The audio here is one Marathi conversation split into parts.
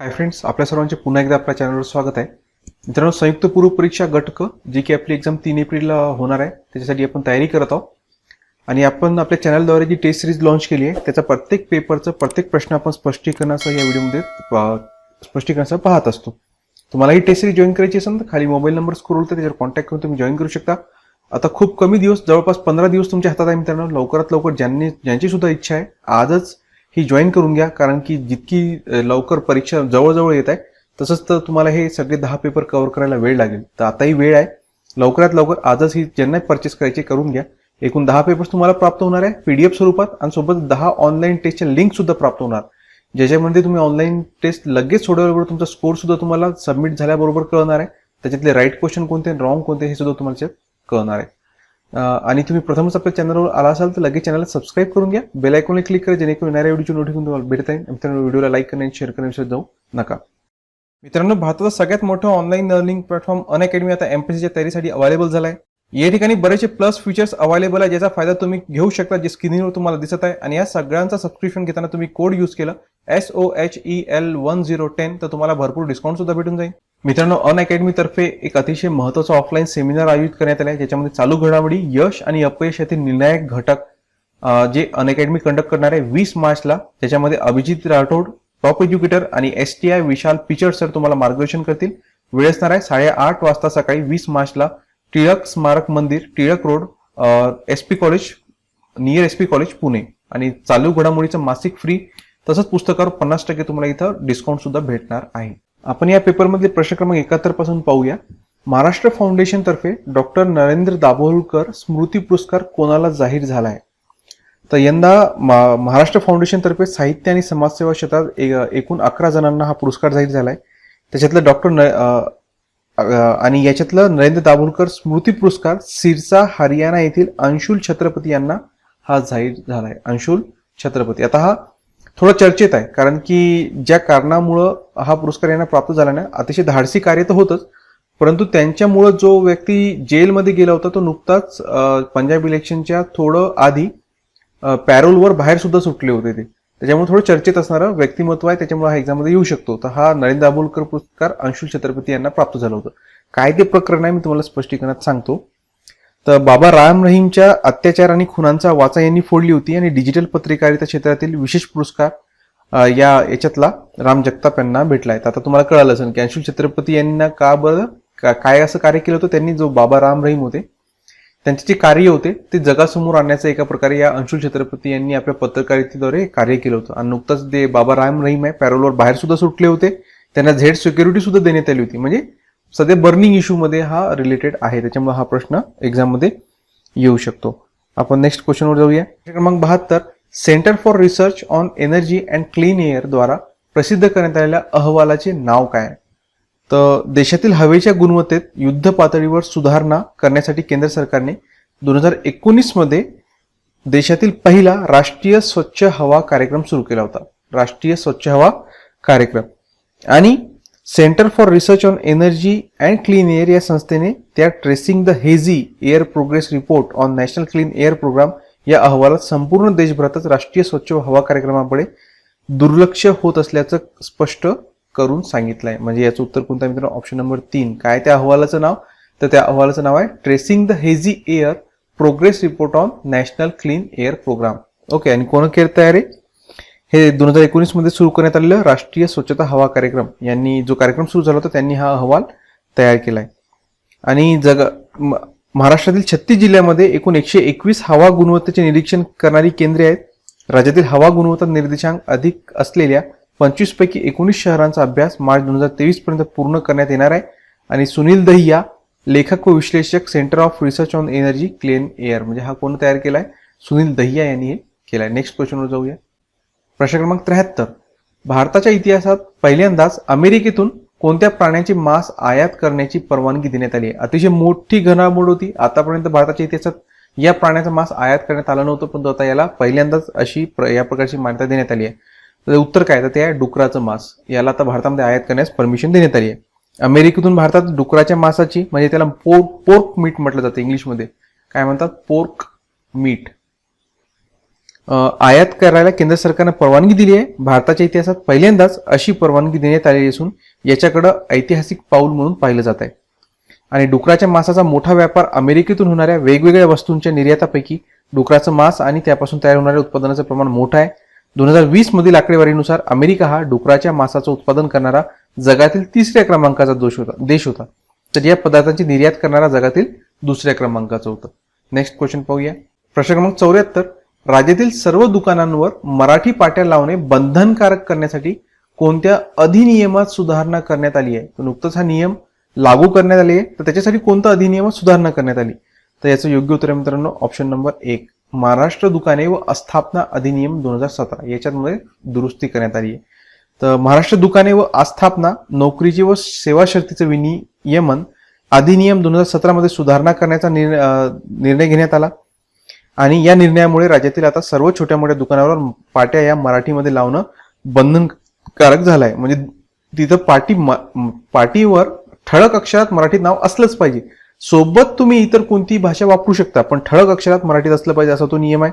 हाय फ्रेंड्स, आपल्या सर्वांचे पुन्हा एकदा आपल्या चॅनलवर स्वागत आहे. मित्रांनो, संयुक्त पूर्व परीक्षा गट क जी की आपली एक्झाम 3 एप्रिलला होणार आहे, त्याच्यासाठी आपण तयारी करत आहोत. आणि आपण आपल्या चॅनलद्वारे जी टेस्ट सिरीज लॉन्च केली आहे त्याचा प्रत्येक पेपरचं प्रत्येक प्रश्न आपण स्पष्टीकरणासह या व्हिडिओमध्ये स्पष्टीकरणासह पाहत असतो. तुम्हाला ही टेस्ट सिरीज जॉईन करायची असेल तर खाली मोबाईल नंबर स्क्रोल होतो, त्याच्यावर कॉन्टॅक्ट करून तुम्ही जॉईन करू शकता. आता खूप कमी दिवस, जवळपास 15 दिवस तुमच्या हातात आहे मित्रांनो. लवकरात लवकर ज्यांची सुद्धा इच्छा आहे आजच ही जॉईन करून घ्या, कारण की जितकी लवकर परीक्षा जवळजवळ येत आहे तसंच तर तुम्हाला हे सगळे 10 पेपर कव्हर करायला वेळ लागेल. तर आताही वेळ आहे, लवकरात लवकर आजच ही ज्यांना परचेस करायची करून घ्या. एकूण 10 पेपर्स तुम्हाला प्राप्त होणार आहे PDF स्वरूपात, आणि सोबत 10 ऑनलाईन टेस्टच्या लिंक सुद्धा प्राप्त होणार, ज्याच्यामध्ये तुम्ही ऑनलाईन टेस्ट लगेच सोडवल्याबरोबर तुमचा स्कोर सुद्धा तुम्हाला सबमिट झाल्याबरोबर कळणार आहे. त्याच्यातले राईट क्वेश्चन कोणते, रॉंग कोणते हे सुद्धा तुम्हाला कळणार आहे. आणि तुम्ही प्रथमच आपल्या चॅनलवर आला असाल तर लगेच चॅनलला सबस्क्राईब करून घ्या, बेल आयकॉनला क्लिक करा, जेणेकरून येणाऱ्या व्हिडिओची नोटिफिकेशन तुम्हाला भेटत आहे. मित्रांनो, व्हिडिओला लाईक करणे आणि शेअर करणे विसरत जाऊ नका. मित्रांनो, भारताचा सगळ्यात मोठा ऑनलाईन लर्निंग प्लॅटफॉर्म अनअकॅडमी आता MPSCच्या तयारीसाठी अवेलेबल झाला आहे. या ठिकाणी बरेचसे प्लस फीचर्स अवेलेबल आहे, ज्याचा फायदा तुम्ही घेऊ शकता, जे स्क्रीनवर तुम्हाला दिसत आहे. आणि या सगळ्यांचा सबस्क्रिप्शन घेताना तुम्ही कोड यूज केलं SOHEL1010 तर तुम्हाला भरपूर डिस्काउंट सुद्धा भेटून जाईल. मित्रांनो, अनअकॅडमी तर्फे एक अतिशय महत्त्वाचा ऑफलाईन सेमिनार आयोजित करण्यात आला आहे, ज्याच्यामध्ये चालू घडामोडी, यश आणि अपयश यातील निर्णायक घटक जे अनअकॅडमी कंडक्ट करणार आहे 20 मार्चला, ज्याच्यामध्ये अभिजित राठोड, टॉप एज्युकेटर आणि STI विशाल पिचड सर तुम्हाला मार्गदर्शन करतील. वेळ असणार आहे 8:30 वाजता सकाळी 20 मार्चला, टिळक स्मारक मंदिर, Tilak road, SP college, near SP college, Pune. आणि चालू घडामोडीचं मासिक फ्री तसंच पुस्तकावर 50% तुम्हाला इथं डिस्काउंट सुद्धा भेटणार आहे. आपण या पेपरमधले प्रश्न क्रमांक 71 पासून पाहूया. महाराष्ट्र फाउंडेशन तर्फे डॉक्टर नरेंद्र दाभोलकर स्मृती पुरस्कार कोणाला जाहीर झाला आहे? तर यंदा महाराष्ट्र फाउंडेशन तर्फे साहित्य आणि समाजसेवा क्षेत्रात एकूण 11 जणांना हा पुरस्कार जाहीर झाला आहे. त्याच्यातलं आणि याच्यातलं नरेंद्र दाभोलकर स्मृती पुरस्कार सिरसा हरियाणा येथील अंशुल छत्रपती यांना हा जाहीर झाला आहे. अंशुल छत्रपती. आता हा थोडं चर्चेत आहे, कारण की ज्या कारणामुळं हा पुरस्कार यांना प्राप्त झाला नाही, अतिशय धाडसी कार्य तर होतच, परंतु त्यांच्यामुळं जो व्यक्ती जेलमध्ये गेला होता तो नुकताच पंजाब इलेक्शनच्या थोडं आधी पॅरोलवर बाहेर सुद्धा सुटले होते ते, त्याच्यामुळे थोडं चर्चेत असणारं व्यक्तिमत्व आहे, त्याच्यामुळे हा एक्झाममध्ये येऊ शकतो. तर हा नरेंद्र दाभोलकर पुरस्कार अंशुल छत्रपती यांना प्राप्त झालं होतं. काय ते प्रकरण आहे मी तुम्हाला स्पष्टीकरणात सांगतो. तर बाबा राम रहीमच्या अत्याचार आणि खुनांचा वाचा यांनी फोडली होती, आणि डिजिटल पत्रकारिता क्षेत्रातील विशेष पुरस्कार याच्यातला राम जगताप यांना भेटलाय. तर आता तुम्हाला कळालं असेल की अंशुल छत्रपती यांना काय असं कार्य केलं होतं त्यांनी, जो बाबा राम रहीम होते त्यांचे जे कार्य होते ते जगासमोर आणण्याचं एका प्रकारे या अंशुल छत्रपती यांनी आपल्या पत्रकारितेद्वारे कार्य केलं होतं. आणि नुकताच ते बाबा राम रहीम आहे पॅरोलवर बाहेर सुद्धा सुटले होते, त्यांना झेड सिक्युरिटी सुद्धा देण्यात आली होती. म्हणजे सध्या बर्निंग इश्यू मध्ये हा रिलेटेड आहे, त्याच्यामुळे हा प्रश्न एक्झाम मध्ये येऊ शकतो. आपण नेक्स्ट क्वेश्चनवर जाऊया. क्रमांक 72, centre for research on energy and clean air द्वारा प्रसिद्ध करण्यात आलेल्या अहवालाचे नाव काय आहे? तर देशातील हवेच्या गुणवत्तेत युद्ध पातळीवर सुधारणा करण्यासाठी केंद्र सरकारने 2019 मध्ये देशातील पहिला राष्ट्रीय स्वच्छ हवा कार्यक्रम सुरू केला होता. राष्ट्रीय स्वच्छ हवा कार्यक्रम. आणि centre for research on energy and clean air या संस्थेने त्या tracing the hazy air progress report on national clean air programme या अहवालात संपूर्ण देशभरातच राष्ट्रीय स्वच्छ हवा कार्यक्रमाकडे दुर्लक्ष होत असल्याचं स्पष्ट करून सांगितलंय. म्हणजे याचं उत्तर कोणतं मित्रांनो? Option number 3. काय त्या अहवालाचं नाव? तर त्या अहवालाचं नाव आहे tracing the hazy air progress report on national clean air programme. Okay. आणि कोण केलं तयार आहे? हे 2019 मध्ये सुरू करण्यात आलेलं राष्ट्रीय स्वच्छता हवा कार्यक्रम यांनी, जो कार्यक्रम सुरू झाला होता त्यांनी हा अहवाल तयार केलाय. आणि महाराष्ट्रातील 36 जिल्ह्यामध्ये एकूण 121 हवा गुणवत्तेचे निरीक्षण करणारी केंद्रे आहेत. राज्यातील हवा गुणवत्ता निर्देशांक अधिक असलेल्या 25 पैकी 19 शहरांचा अभ्यास मार्च 2023 पर्यंत पूर्ण करण्यात येणार आहे. आणि सुनील दहिया, लेखक व विश्लेषक, centre of research on energy clean air, म्हणजे हा कोण तयार केलाय? सुनील दहिया यांनी हे केलाय. नेक्स्ट क्वेश्चनवर जाऊया. प्रश्न क्रमांक 73, भारताच्या इतिहासात पहिल्यांदाच अमेरिकेतून कोणत्या प्राण्याचे मांस आयात करण्याची परवानगी देण्यात आली आहे? अतिशय मोठी घडामोड होती. आतापर्यंत भारताच्या इतिहासात या प्राण्याचा मांस आयात करण्यात आला नव्हतं, पण आता याला पहिल्यांदाच अशी या प्रकारची मान्यता देण्यात आली आहे. तर उत्तर काय? तर ते आहे डुकराचं मांस. याला आता भारतामध्ये आयात करण्यास परमिशन देण्यात आली आहे. अमेरिकेतून भारतात डुकराच्या मांसाची, म्हणजे त्याला पोर्क मीट म्हटलं जातं इंग्लिशमध्ये. काय म्हणतात? Pork meat. आयात करायला केंद्र सरकारनं परवानगी दिली आहे. भारताच्या इतिहासात पहिल्यांदाच अशी परवानगी देण्यात आलेली असून याच्याकडे ऐतिहासिक पाऊल म्हणून पाहिलं जात आहे. आणि डुकराच्या मांसाचा मोठा व्यापार अमेरिकेतून होणाऱ्या वेगवेगळ्या वस्तूंच्या निर्यातापैकी डुकराचं मांस आणि त्यापासून तयार होणाऱ्या उत्पादनाचं प्रमाण मोठं आहे. 2020 मधील आकडेवारीनुसार अमेरिका हा डुकराच्या मांसाचं उत्पादन करणारा जगातील 3ऱ्या क्रमांकाचा देश होता. तर या पदार्थांची निर्यात करणारा जगातील 2ऱ्या क्रमांकाचं होतं. नेक्स्ट क्वेश्चन पाहूया. प्रश्न क्रमांक 74. राज्यातील सर्व दुकानांवर मराठी पाट्या लावणे बंधनकारक करण्यासाठी कोणत्या अधिनियमात सुधारणा करण्यात आली आहे? तर नुकतंच हा नियम लागू करण्यात आले आहे. तर त्याच्यासाठी कोणत्या अधिनियमात सुधारणा करण्यात आली? तर याचं योग्य उत्तर आहे मित्रांनो ऑप्शन नंबर 1, महाराष्ट्र दुकाने व आस्थापना अधिनियम 2017 याच्यामध्ये दुरुस्ती करण्यात आली आहे. तर महाराष्ट्र दुकाने व आस्थापना नोकरीचे व सेवा शर्तीचे विनियमन अधिनियम 2017 मध्ये सुधारणा करण्याचा निर्णय घेण्यात आला. आणि या निर्णयामुळे राज्यातील आता सर्व छोट्या मोठ्या दुकानावर पाट्या या मराठीमध्ये लावणं बंधनकारक झालं आहे. म्हणजे तिथं पाटीवर ठळक अक्षरात मराठीत नाव असलंच पाहिजे. सोबत तुम्ही इतर कोणतीही भाषा वापरू शकता, पण ठळक अक्षरात मराठीत असलं पाहिजे असा तो नियम आहे.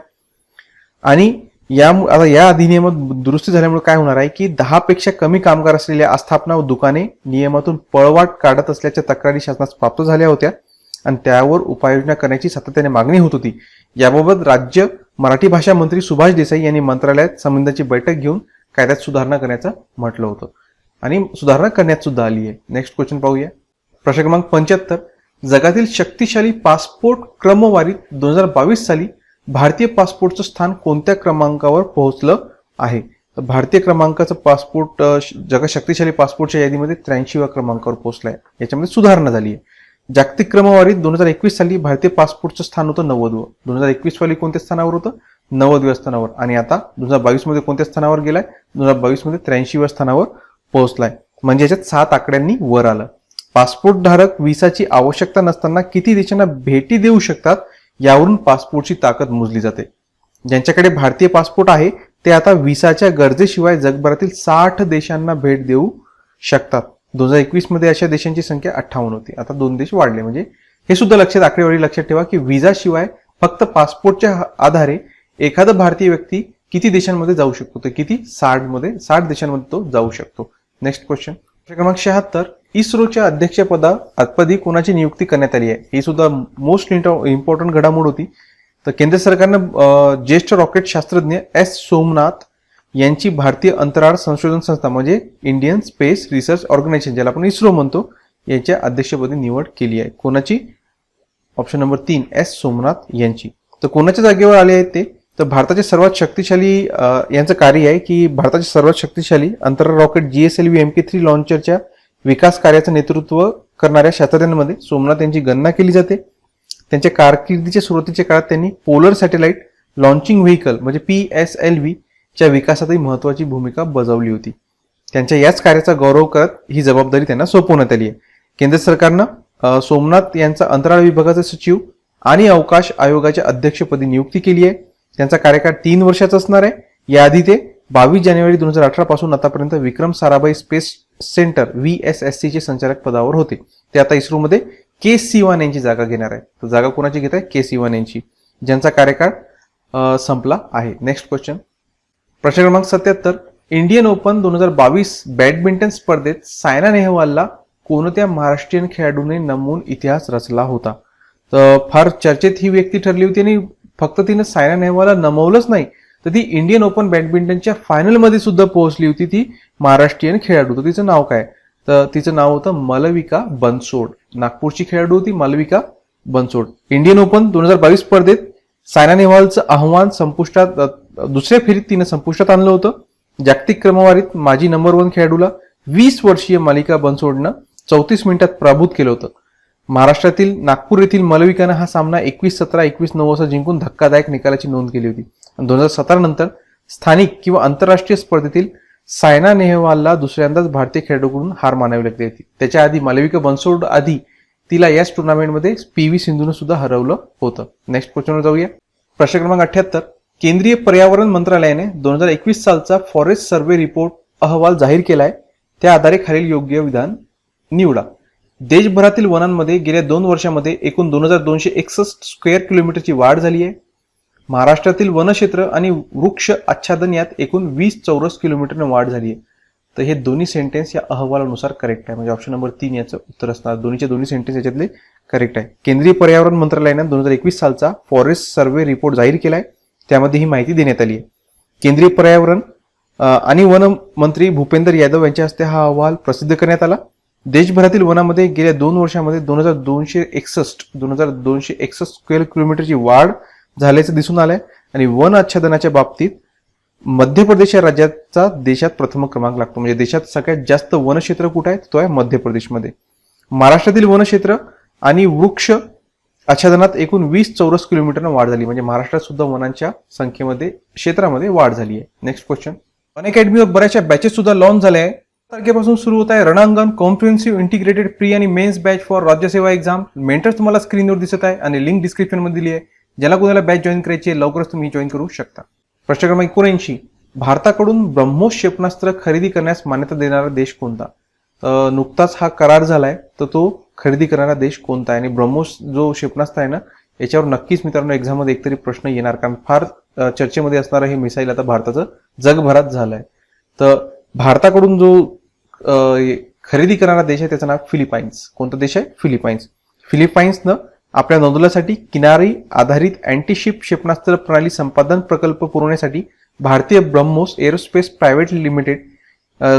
आणि आता या अधिनियमात दुरुस्ती झाल्यामुळे काय होणार आहे की 10 पेक्षा कमी कामगार असलेल्या आस्थापना व दुकाने नियमातून पळवाट काढत असल्याच्या तक्रारी शासनास प्राप्त झाल्या होत्या आणि त्यावर उपाययोजना करण्याची सातत्याने मागणी होत होती. याबाबत राज्य मराठी भाषा मंत्री सुभाष देसाई यांनी मंत्रालयात संबंधाची बैठक घेऊन कायद्यात सुधारणा करण्याचं म्हटलं होतं आणि सुधारणा करण्यात सुद्धा आली आहे. नेक्स्ट क्वेश्चन पाहूया. प्रश्न क्रमांक 75. जगातील शक्तिशाली पासपोर्ट क्रमवारीत 2022 साली भारतीय पासपोर्टचं स्थान कोणत्या क्रमांकावर पोहोचलं आहे? तर भारतीय क्रमांकाचं पासपोर्ट जगात शक्तिशाली पासपोर्टच्या यादीमध्ये 83व्या क्रमांकावर पोहोचलाय. याच्यामध्ये सुधारणा झाली आहे. जागतिक क्रमवारीत 2021 साली भारतीय पासपोर्टचं स्थान होतं 90व. 2021 साली कोणत्या स्थानावर होतं? 90व्या स्थानावर. आणि आता 2022 मध्ये कोणत्या स्थानावर गेलाय? 2022 मध्ये 83व्या स्थानावर पोहोचलाय. म्हणजे याच्यात 7 आकड्यांनी वर आलं. पासपोर्ट धारक व्हिसाची आवश्यकता नसताना किती देशांना भेटी देऊ शकतात यावरून पासपोर्टची ताकद मोजली जाते. ज्यांच्याकडे भारतीय पासपोर्ट आहे ते आता व्हिसाच्या गरजेशिवाय जगभरातील 60 देशांना भेट देऊ शकतात. 2021 मध्ये अशा देशांची संख्या 58 होती. आता 2 देश वाढले. म्हणजे हे सुद्धा लक्षात आकडेवारी लक्षात ठेवा की व्हिसा शिवाय फक्त पासपोर्टच्या आधारे एखादा भारतीय व्यक्ती किती देशांमध्ये जाऊ शकतो? तर किती? 60 देशांमध्ये तो जाऊ शकतो. Next question. क्रमांक 76. इस्रोच्या अध्यक्षपदी कोणाची नियुक्ती करण्यात आली आहे? ही सुद्धा मोस्ट इम्पॉर्टंट घडामोड होती. तर केंद्र सरकारनं ज्येष्ठ रॉकेट शास्त्रज्ञ एस सोमनाथ यांची भारतीय अंतराळ संशोधन संस्था म्हणजे इंडियन स्पेस रिसर्च ऑर्गनायझेशन ज्याला आपण इस्रो म्हणतो याच्या अध्यक्षपदी निवड केली आहे. कोणाची? ऑप्शन नंबर 3 एस सोमनाथ यांची. तर कोणाच्या जागेवर आले आहेत ते? तर भारताचे सर्वात शक्तिशाली यांचं कार्य आहे की भारताचे सर्वात शक्तिशाली अंतराळ रॉकेट GSLV MK3 लॉन्चरच्या विकास कार्याचं नेतृत्व करणाऱ्या शास्त्रज्ञांमध्ये सोमनाथ यांची गणना केली जाते. त्यांच्या कारकिर्दीच्या सुरुवातीच्या काळात त्यांनी पोलर सॅटेलाइट लॉन्चिंग व्हेकल म्हणजे PSLV च्या विकासातही महत्वाची भूमिका बजावली होती. त्यांच्या याच कार्याचा गौरव करत ही जबाबदारी त्यांना सोपवण्यात आली आहे. केंद्र सरकारनं सोमनाथ यांचा अंतराळ विभागाचे सचिव आणि अवकाश आयोगाच्या अध्यक्षपदी नियुक्ती केली आहे. त्यांचा कार्यकाळ 3 वर्षाचा असणार आहे. याआधी ते 22 जानेवारी 2018 पासून आतापर्यंत Vikram Sarabhai space centre VSSC चे संचालक पदावर होते. ते आता इस्रोमध्ये के सिवान यांची जागा घेणार आहे. तर जागा कोणाची घेत आहे? के सिवान यांची, ज्यांचा कार्यकाळ संपला आहे. Next question. प्रश्न क्रमांक 77. इंडियन ओपन 2022 बॅडमिंटन स्पर्धेत सायना नेहवालला कोणत्या महाराष्ट्रीयन खेळाडूने नमवून इतिहास रचला होता? तर फार चर्चेत ही व्यक्ती ठरली होती आणि फक्त तिने सायना नेहवालला नमवलंच नाही तर ती इंडियन ओपन बॅडमिंटनच्या फायनलमध्ये सुद्धा पोहोचली होती. ती महाराष्ट्रीयन खेळाडू. तर तिचं नाव काय? तर तिचं नाव होतं मलविका बनसोड. नागपूरची खेळाडू होती मलविका बनसोड. इंडियन ओपन 2022 स्पर्धेत सायना नेहवालचं आव्हान दुसऱ्या फेरीत तिने संपुष्टात आणलं होतं. जागतिक क्रमवारीत माजी नंबर 1 खेळाडूला 20 वर्षीय मलिका बनसोडनं 34 मिनिटात पराभूत केलं होतं. महाराष्ट्रातील नागपूर येथील मलविकानं हा सामना 21-17, 21-9 असा जिंकून धक्कादायक निकालाची नोंद केली होती. 2017 नंतर स्थानिक किंवा आंतरराष्ट्रीय स्पर्धेतील सायना नेहवालला दुसऱ्यांदाच भारतीय खेळाडूकडून हार मानावी लागली होती. त्याच्या आधी मालविका बनसोड आधी तिला याच टुर्नामेंटमध्ये PV सिंधूनं सुद्धा हरवलं होतं. नेक्स्ट क्वेश्चनवर जाऊया. प्रश्न क्रमांक 78. केंद्रीय पर्यावरण मंत्रालयाने 2021 सालचा फॉरेस्ट सर्व्हे रिपोर्ट अहवाल जाहीर केलाय. त्या आधारे खालील योग्य विधान निवडा. देशभरातील वनांमध्ये गेल्या 2 वर्षांमध्ये एकूण 2261 स्क्वेअर किलोमीटरची वाढ झाली आहे. महाराष्ट्रातील वनक्षेत्र आणि वृक्ष आच्छादन यात एकूण 20 चौरस किलोमीटरने वाढ झाली आहे. तर हे दोन्ही सेंटेन्स या अहवालानुसार करेक्ट आहे. म्हणजे ऑप्शन नंबर 3 याचं उत्तर असणार. दोन्ही सेंटेन्स याच्यातले करेक्ट आहे. केंद्रीय पर्यावरण मंत्रालयाने 2021 सालचा फॉरेस्ट सर्व्हे रिपोर्ट जाहीर केलाय. त्यामध्ये ही माहिती देण्यात आली आहे. केंद्रीय पर्यावरण आणि वन मंत्री भूपेंद्र यादव यांच्या हस्ते हा अहवाल प्रसिद्ध करण्यात आला. देशभरातील वनामध्ये गेल्या 2 वर्षांमध्ये 2261 स्क्वेअर किलोमीटरची वाढ झाल्याचं दिसून आलंय. आणि वन आच्छादनाच्या बाबतीत मध्य प्रदेश या राज्याचा देशात प्रथम क्रमांक लागतो. म्हणजे देशात सगळ्यात जास्त वनक्षेत्र कुठे आहे, तो आहे मध्य प्रदेशमध्ये. महाराष्ट्रातील वनक्षेत्र आणि वृक्ष आच्छादनात एकूण 20 चौरस किलोमीटरनं वाढ झाली. म्हणजे महाराष्ट्रात सुद्धा वनांच्या संख्येमध्ये क्षेत्रामध्ये वाढ झाली आहे. Next question. अनअकॅडमीवर बऱ्याचशा बॅचेस सुद्धा लॉन्च झाल्या आहे. तारखेपासून सुरू होत आहे रणांगण कॉम्प्रिहेन्सिव्ह इंटिग्रेटेड प्री आणि mains batch for Rajyaseva exam. Mentors तुम्हाला स्क्रीनवर दिसत आहे आणि लिंक डिस्क्रिप्शन मध्ये दिली आहे. ज्याला कोणाला बॅच जॉईन करायची आहे लवकरच तुम्ही जॉईन करू शकता. प्रश्न क्रमांक 79. भारताकडून ब्रह्मोस क्षेपणास्त्र खरेदी करण्यास मान्यता देणारा देश कोणता? नुकताच हा करार झालाय, तर तो खरेदी करणारा देश कोणता आहे? आणि ब्रह्मोस जो क्षेपणास्त्र आहे ना, याच्यावर नक्कीच मित्रांनो एक्झाम मध्ये एकतरी प्रश्न येणार, कारण फार चर्चेमध्ये असणारं हे मिसाईल आता भारताचं जगभरात झालंय. तर भारताकडून जो खरेदी करणारा देश आहे त्याचं नाव फिलिपाईन्स. कोणता देश आहे? फिलिपाईन्स. फिलिपाईन्सनं आपल्या नौदलासाठी किनारी आधारित अँटीशिप क्षेपणास्त्र प्रणाली संपादन प्रकल्प पुरवण्यासाठी भारतीय ब्रह्मोस एरोस्पेस प्रायव्हेट लिमिटेड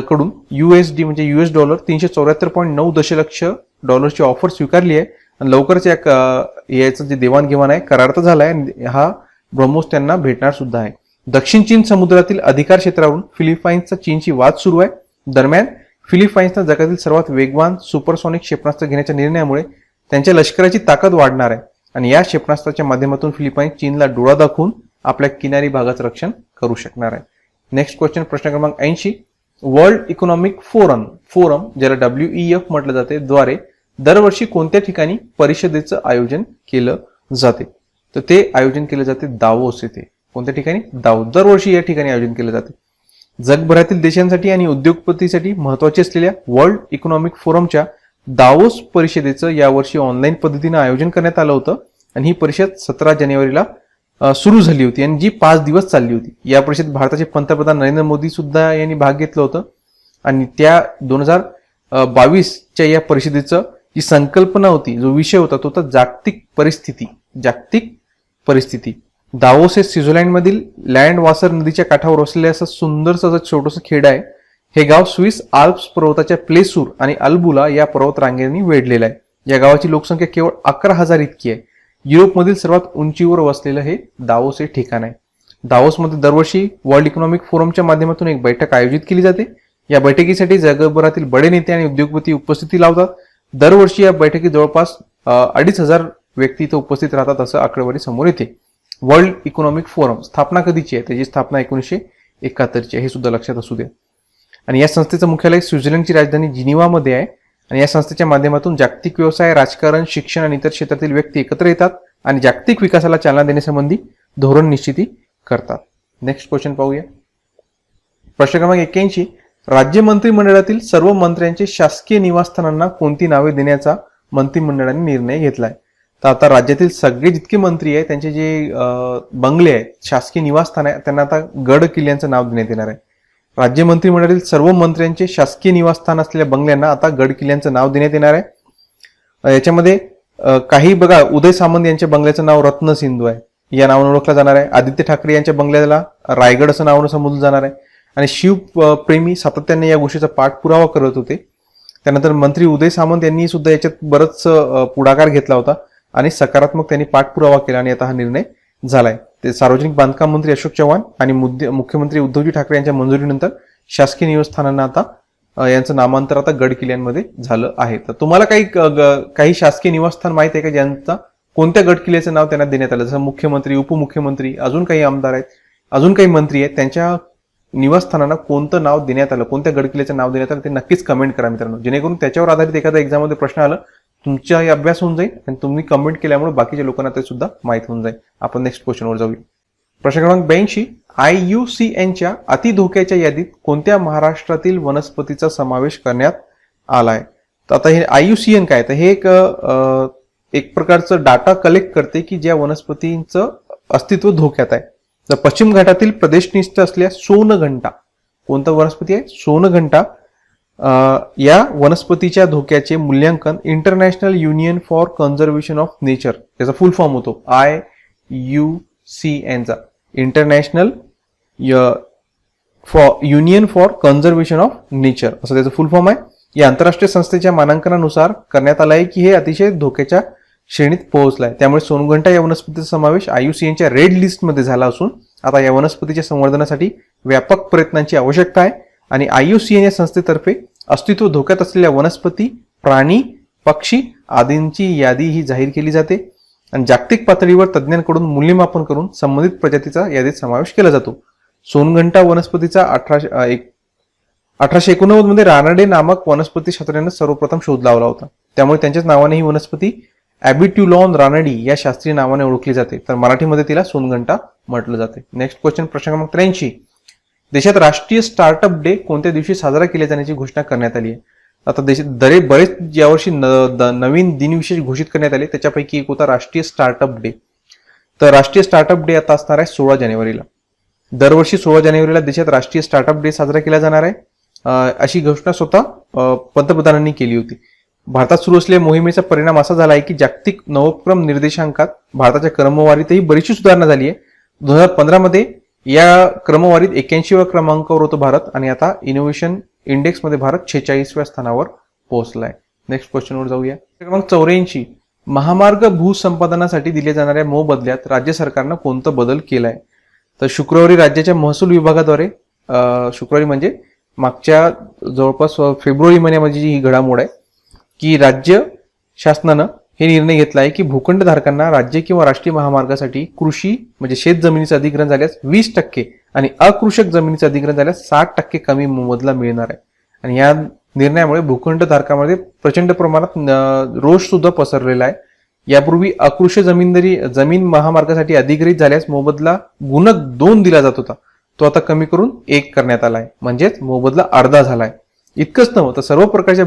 कडून USD म्हणजे US डॉलर $374.9 दशलक्ष डॉलरची ऑफर स्वीकारली आहे. आणि लवकरच याचं जे देवाणघेवाण आहे करार तर झालाय आणि हा ब्रह्मोस त्यांना भेटणार सुद्धा आहे. दक्षिण चीन समुद्रातील अधिकार क्षेत्रावरून फिलिपाईन्सचा चीनची वाद सुरू आहे. दरम्यान फिलिपाईन्सनं जगातील सर्वात वेगवान सुपरसॉनिक क्षेपणास्त्र घेण्याच्या निर्णयामुळे त्यांच्या लष्कराची ताकद वाढणार आहे. आणि या क्षेपणास्त्राच्या माध्यमातून फिलिपाईन्स चीनला डोळा दाखवून आपल्या किनारी भागाचं रक्षण करू शकणार आहे. Next question. प्रश्न क्रमांक 80. वर्ल्ड इकॉनॉमिक फोरम ज्याला WEF म्हटलं जाते द्वारे दरवर्षी कोणत्या ठिकाणी परिषदेचं आयोजन केलं जाते? तर ते आयोजन केले जाते दावोस येथे. कोणत्या ठिकाणी? दावोस. दरवर्षी या ठिकाणी आयोजन केलं जाते. जगभरातील देशांसाठी आणि उद्योगपतीसाठी महत्वाचे असलेल्या वर्ल्ड इकॉनॉमिक फोरमच्या दावोस परिषदेचं यावर्षी ऑनलाईन पद्धतीनं आयोजन करण्यात आलं होतं. आणि ही परिषद 17 जानेवारीला सुरू झाली होती आणि जी 5 दिवस चालली होती. या परिषदेत भारताचे पंतप्रधान नरेंद्र मोदी सुद्धा यांनी भाग घेतलं होतं. आणि त्या 2022च्या या परिषदेचं जी संकल्पना होती, जो विषय होता, तो होता जागतिक परिस्थिती. दावोस हे स्वित्झर्लंडमधील लँड वासर नदीच्या काठावर वसलेले असं सुंदरसं छोटंसं खेड आहे. हे गाव स्विस आल्प्स पर्वताच्या प्लेसूर आणि अल्बुला या पर्वत रांगेने वेढलेलं आहे. या गावाची लोकसंख्या केवळ 11,000 इतकी आहे. युरोपमधील सर्वात उंचीवर वसलेलं हे दावोस हे ठिकाण आहे. दावोसमध्ये दरवर्षी वर्ल्ड इकॉनॉमिक फोरमच्या माध्यमातून एक बैठक आयोजित केली जाते. या बैठकीसाठी जगभरातील बडे नेते आणि उद्योगपती उपस्थिती लावतात. दरवर्षी या बैठकीत जवळपास 2,500 व्यक्ती इथं उपस्थित राहतात असं आकडेवारी समोर येते. वर्ल्ड इकॉनॉमिक फोरम स्थापना कधीची आहे? त्याची स्थापना 1971ची आहे. हे सुद्धा लक्षात असू द्या. आणि या संस्थेचं मुख्यालय स्वित्झर्लंडची राजधानी जिनिव्हामध्ये आहे. आणि या संस्थेच्या माध्यमातून जागतिक व्यवसाय, राजकारण, शिक्षण आणि इतर क्षेत्रातील व्यक्ती एकत्र येतात आणि जागतिक विकासाला चालना देण्यासंबंधी धोरण निश्चिती करतात. नेक्स्ट क्वेश्चन पाहूया. प्रश्न क्रमांक 81. राज्य मंत्रिमंडळातील सर्व मंत्र्यांचे शासकीय निवासस्थानांना कोणती नावे देण्याचा मंत्रिमंडळाने निर्णय घेतलाय? तर आता राज्यातील सगळे जितके मंत्री आहेत त्यांचे जे बंगले आहेत, शासकीय निवासस्थान आहे, त्यांना आता गड किल्ल्यांचं नाव देण्यात येणार आहे. राज्य मंत्रिमंडळातील सर्व मंत्र्यांचे शासकीय निवासस्थान असलेल्या बंगल्यांना आता गड किल्ल्यांचं नाव देण्यात येणार आहे. याच्यामध्ये काही बघा, उदय सामंत यांच्या बंगल्याचं नाव रत्नसिंधू आहे, या नावाने ओळखला जाणार आहे. आदित्य ठाकरे यांच्या बंगल्याला रायगड असं नावानं संबोधलं जाणार आहे. आणि शिवप्रेमी सातत्याने या गोष्टीचा पाठपुरावा करत होते. त्यानंतर मंत्री उदय सामंत यांनी सुद्धा याच्यात बरंच पुढाकार घेतला होता आणि सकारात्मक त्यांनी पाठपुरावा केला आणि आता हा निर्णय झालाय. ते सार्वजनिक बांधकाम मंत्री अशोक चव्हाण आणि मुख्यमंत्री उद्धवजी ठाकरे यांच्या मंजुरीनंतर शासकीय निवासस्थानांना आता यांचं नामांतर आता गड किल्ल्यांमध्ये झालं आहे. तर तुम्हाला काही शासकीय निवासस्थान माहित आहे का ज्यांचा कोणत्या गड किल्ल्याचं नाव त्यांना देण्यात आलं? जसं मुख्यमंत्री, उपमुख्यमंत्री, अजून काही आमदार आहेत, अजून काही मंत्री आहेत, त्यांच्या निवासस्थानांना कोणतं नाव देण्यात आलं, कोणत्या गड किल्ल्याचं नाव देण्यात आलं ते नक्कीच कमेंट करा मित्रांनो, जेणेकरून त्याच्यावर आधारित एखाद्या एक्झाममध्ये प्रश्न आला तुमचाही अभ्यास होऊन जाईल आणि तुम्ही कमेंट केल्यामुळे बाकीच्या लोकांना ते सुद्धा माहित होऊन जाईल. आपण नेक्स्ट क्वेश्चनवर जाऊया. प्रश्न क्रमांक 82. IUCNच्या अतिधोक्याच्या यादीत कोणत्या महाराष्ट्रातील वनस्पतीचा समावेश करण्यात आलाय? तर आता हे IUCN काय? तर हे एक प्रकारचं डाटा कलेक्ट करते की ज्या वनस्पतींचं अस्तित्व धोक्यात आहे. तर पश्चिम घाटातील प्रदेशनिष्ठ असलेल्या सोनघंटा, कोणता वनस्पती आहे? सोनघंटा. या वनस्पतीच्या धोक्याचे मूल्यांकन international union for conservation of nature, त्याचा फुल फॉर्म होतो IUCN चा, international union for conservation of nature असं त्याचं फुल फॉर्म आहे. या आंतरराष्ट्रीय संस्थेच्या मानांकनानुसार करण्यात आला आहे की हे अतिशय धोक्याच्या श्रेणीत पोहोचलाय. त्यामुळे सोनघंटा या वनस्पतीचा समावेश IUCN च्या रेड लिस्टमध्ये झाला असून आता या वनस्पतीच्या संवर्धनासाठी व्यापक प्रयत्नांची आवश्यकता आहे आणि IUCN या संस्थेतर्फे अस्तित्व धोक्यात असलेल्या वनस्पती, प्राणी, पक्षी आदींची यादी ही जाहीर केली जाते आणि जागतिक पातळीवर तज्ज्ञांकडून मूल्यमापन करून संबंधित प्रजातीचा यादीत समावेश केला जातो. सोनघंटा वनस्पतीचा 1889 मध्ये रानडे नामक वनस्पती शास्त्रज्ञांनी सर्वप्रथम शोध लावला होता. त्यामुळे त्यांच्याच नावाने ही वनस्पती ॲबिट्युलॉन रानडी या शास्त्रीय नावाने ओळखली जाते. तर मराठीमध्ये तिला सोनघंटा म्हटलं जाते. नेक्स्ट क्वेश्चन, प्रश्न क्रमांक 83. देशात राष्ट्रीय स्टार्टअप डे कोणत्या दिवशी साजरा केला जाण्याची घोषणा करण्यात आली आहे? आता देशात बरेच यावर्षी नवीन दिनविशेष घोषित करण्यात आले, त्याच्यापैकी एक होता राष्ट्रीय स्टार्टअप डे. तर राष्ट्रीय स्टार्टअप डे आता असणार आहे 16 जानेवारीला. दरवर्षी 16 जानेवारीला देशात राष्ट्रीय स्टार्टअप डे साजरा केला जाणार आहे, अशी घोषणा स्वतः पंतप्रधानांनी केली होती. भारतात सुरू असलेल्या मोहिमेचा परिणाम असा झाला आहे की जागतिक नवोपक्रम निर्देशांकात भारताच्या क्रमवारीतही बरीचशी सुधारणा झाली आहे. 2015 मध्ये या क्रमवारीत 81व्या क्रमांकावर होतं भारत आणि आता इनोव्हेशन इंडेक्स मध्ये भारत 46व्या स्थानावर पोहोचलाय. नेक्स्ट क्वेश्चनवर जाऊया. क्रमांक 84. महामार्ग भूसंपादनासाठी दिल्या जाणाऱ्या मोबदल्यात राज्य सरकारनं कोणता बदल केलाय? तर शुक्रवारी राज्याच्या महसूल विभागाद्वारे, शुक्रवारी म्हणजे मागच्या जवळपास फेब्रुवारी महिन्यामध्ये जी ही घडामोड आहे की राज्य शासनानं हे निर्णय घेतला आहे की भूखंडधारकांना राज्य किंवा राष्ट्रीय महामार्गासाठी कृषी म्हणजे शेत जमिनीचं अधिग्रहण झाल्यास 20% आणि अकृषक जमिनीचं अधिग्रहण झाल्यास 60% कमी मोबदला मिळणार आहे. आणि या निर्णयामुळे भूखंडधारकांमध्ये प्रचंड प्रमाणात रोष सुद्धा पसरलेला आहे. यापूर्वी अकृषक जमीन महामार्गासाठी अधिग्रहित झाल्यास मोबदला गुणक 2 दिला जात होता, तो आता कमी करून 1 करण्यात आलाय, म्हणजेच मोबदला अर्धा झालाय. इतकंच नव्हतं, तर सर्व प्रकारच्या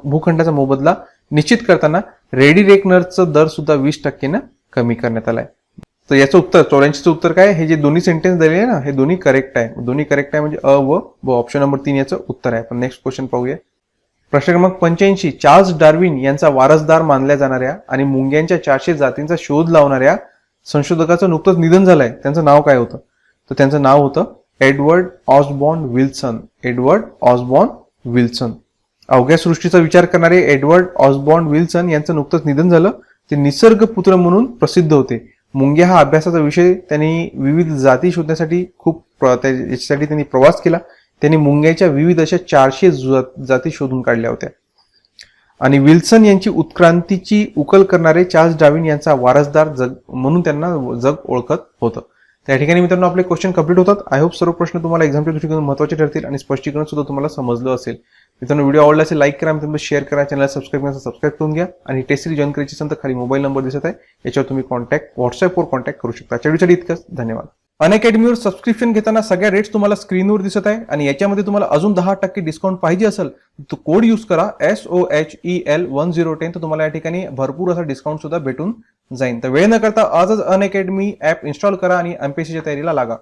भूखंडाचा मोबदला निश्चित करताना रेडी रेकनरचा दर सुद्धा 20% कमी करण्यात आलाय. तर याचं उत्तर 84चं उत्तर काय? हे जे दोन्ही सेंटेन्स दिले आहे ना, हे दोन्ही करेक्ट आहे. दोन्ही करेक्ट आहे म्हणजे अ व ऑप्शन नंबर 3 याचं उत्तर आहे. पण नेक्स्ट क्वेश्चन पाहूया. प्रश्न क्रमांक 85. चार्ल्स डार्विन यांचा वारसदार मानल्या जाणाऱ्या आणि मुंग्यांच्या 400 जातींचा शोध लावणाऱ्या संशोधकाचं नुकतंच निधन झालंय. त्यांचं नाव काय होतं? तर त्यांचं नाव होतं Edward Osborne Wilson. Edward Osborne Wilson. अवघ्या सृष्टीचा विचार करणारे एडवर्ड ऑसबॉर्न विल्सन यांचं नुकतंच निधन झालं. ते निसर्गपुत्र म्हणून प्रसिद्ध होते. मुंग्या हा अभ्यासाचा विषय त्यांनी विविध जाती शोधण्यासाठी याच्यासाठी त्यांनी प्रवास केला. त्यांनी मुंग्याच्या विविध अशा 400 जाती शोधून काढल्या होत्या. आणि विल्सन यांची उत्क्रांतीची उकल करणारे चार्ल्स डार्विन यांचा वारसदार म्हणून त्यांना जग ओळखत होतं. त्या ठिकाणी मित्रांनो आपले क्वेश्चन कंप्लीट होतात. आय होप सर्व प्रश्न तुम्हाला एक्झामच्या दृष्टीकोनातून महत्त्वाचे ठरतील आणि स्पष्टीकरण सुद्धा तुम्हाला समजलं असेल. मित्रांनो व्हिडिओ आवडला असेल लाईक करा, मित्रांनो शेअर करा, चॅनलला सबस्क्राईब करून घ्या. आणि टेस्ट सिरीज जॉईन करायची असेल तर खाली मोबाईल नंबर दिसत आहे, याच्यावर तुम्ही व्हॉट्सअपवर कॉन्टॅक्ट करू शकता. व्हिडिओसाठी इतकंच, धन्यवाद. अनअकॅडमीवर सबस्क्रिप्शन घेताना सगळ्या रेट्स तुम्हाला स्क्रीनवर दिसत आहे आणि याच्यामध्ये तुम्हाला अजून 10% डिस्काउंट पाहिजे असेल तर कोड यूज करा SOHEL1010, तर तुम्हाला या ठिकाणी भरपूर असा डिस्काउंट सुद्धा भेटून जाईल. तर वेळ न करता आजच अनअकॅडमी ऍप इन्स्टॉल करा आणि MPSCच्या तयारीला लागा.